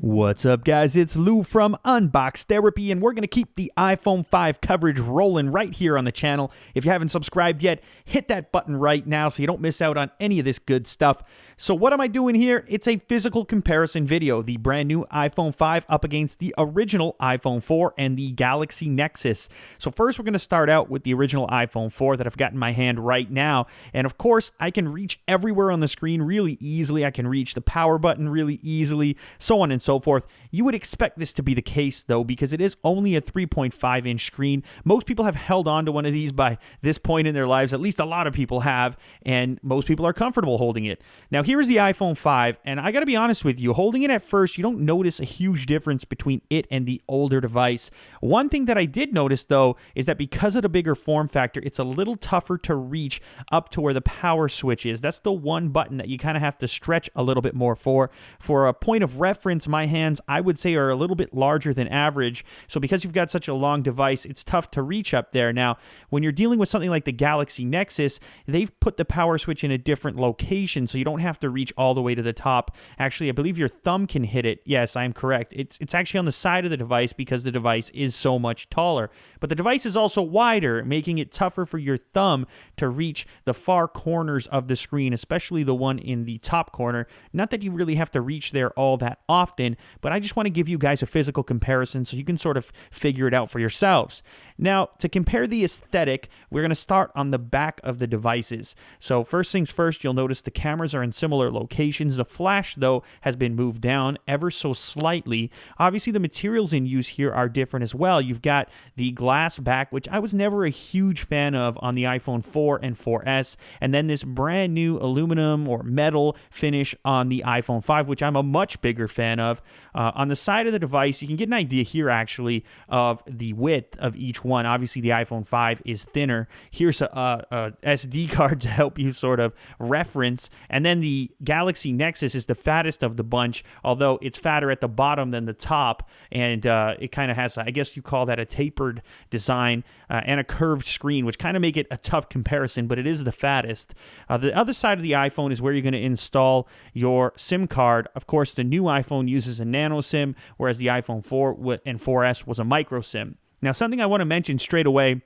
What's up, guys? It's Lou from Unbox Therapy, and we're going to keep the iPhone 5 coverage rolling right here on the channel. If you haven't subscribed yet, hit that button right now so you don't miss out on any of this good stuff. So what am I doing here? It's a physical comparison video. The brand new iPhone 5 up against the original iPhone 4 and the Galaxy Nexus. So first, we're going to start out with the original iPhone 4 that I've got in my hand right now. And of course, I can reach everywhere on the screen really easily. I can reach the power button really easily, so on and so forth. You would expect this to be the case, though, because it is only a 3.5-inch screen. Most people have held on to one of these by this point in their lives. At least a lot of people have, and most people are comfortable holding it. Now, here is the iPhone 5, and I got to be honest with you, holding it at first, you don't notice a huge difference between it and the older device. One thing that I did notice, though, is that because of the bigger form factor, it's a little tougher to reach up to where the power switch is. That's the one button that you kind of have to stretch a little bit more for. For a point of reference, my hands, I would say, are a little bit larger than average. So because you've got such a long device, it's tough to reach up there. Now, when you're dealing with something like the Galaxy Nexus, they've put the power switch in a different location, so you don't have to reach all the way to the top. Actually, I believe your thumb can hit it. Yes, I'm correct. It's actually on the side of the device because the device is so much taller. But the device is also wider, making it tougher for your thumb to reach the far corners of the screen, especially the one in the top corner. Not that you really have to reach there all that often, but I just want to give you guys a physical comparison so you can sort of figure it out for yourselves. Now, to compare the aesthetic, we're going to start on the back of the devices. So first things first, you'll notice the cameras are in similar locations. The flash, though, has been moved down ever so slightly. Obviously, the materials in use here are different as well. You've got the glass back, which I was never a huge fan of on the iPhone 4 and 4S, and then this brand new aluminum or metal finish on the iPhone 5, which I'm a much bigger fan of. On the side of the device, you can get an idea here, actually, of the width of each one. Obviously, the iPhone 5 is thinner. Here's a SD card to help you sort of reference. And then the Galaxy Nexus is the fattest of the bunch, although it's fatter at the bottom than the top. And it kind of has, I guess you call that a tapered design and a curved screen, which kind of make it a tough comparison, but it is the fattest. The other side of the iPhone is where you're going to install your SIM card. Of course, the new iPhone uses a nano SIM, whereas the iPhone 4 and 4S was a micro SIM. Now, something I want to mention straight away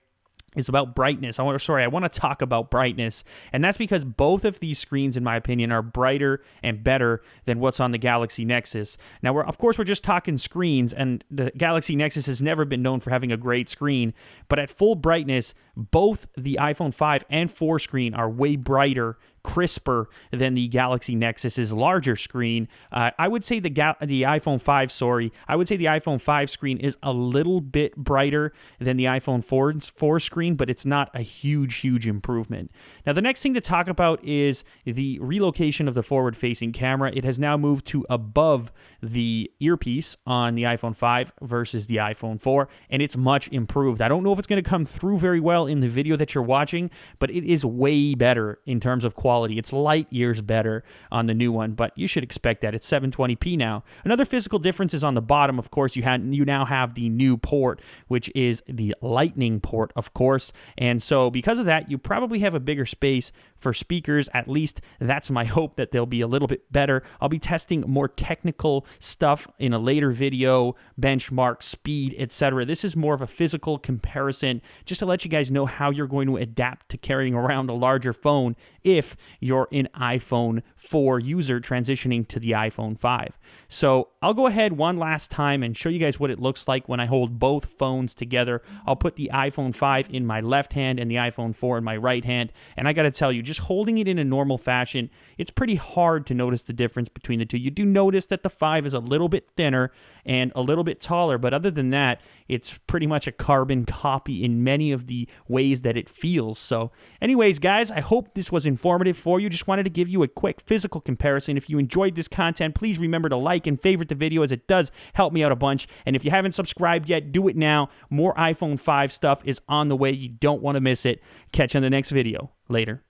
is about brightness. I want to talk about brightness, and that's because both of these screens, in my opinion, are brighter and better than what's on the Galaxy Nexus. Now, of course, we're just talking screens, and the Galaxy Nexus has never been known for having a great screen, but at full brightness, both the iPhone 5 and 4 screen are way brighter, crisper than the Galaxy Nexus's larger screen. I would say the iPhone 5, I would say the iPhone 5 screen is a little bit brighter than the iPhone 4 screen, but it's not a huge improvement. Now, the next thing to talk about is the relocation of the forward-facing camera. It has now moved to above the earpiece on the iPhone 5 versus the iPhone 4, and it's much improved. I don't know if it's going to come through very well in the video that you're watching, but it is way better in terms of quality. It's light years better on the new one, but you should expect that. It's 720p now. Another physical difference is on the bottom. Of course, you now have the new port, which is the Lightning port, of course. And so because of that, you probably have a bigger space for speakers. At least that's my hope, that they'll be a little bit better. I'll be testing more technical stuff in a later video, benchmark, speed, etc. This is more of a physical comparison, just to let you guys know how you're going to adapt to carrying around a larger phone if you're an iPhone 4 user transitioning to the iPhone 5. So I'll go ahead one last time and show you guys what it looks like when I hold both phones together. I'll put the iPhone 5 in my left hand and the iPhone 4 in my right hand. And I got to tell you, just holding it in a normal fashion, it's pretty hard to notice the difference between the two. You do notice that the 5 is a little bit thinner and a little bit taller, but other than that, it's pretty much a carbon copy in many of the ways that it feels. So anyways, guys, I hope this was informative for you. Just wanted to give you a quick physical comparison. If you enjoyed this content, please remember to like and favorite the video, as it does help me out a bunch. And if you haven't subscribed yet, do it now. More iPhone 5 stuff is on the way. You don't want to miss it. Catch you on the next video. Later.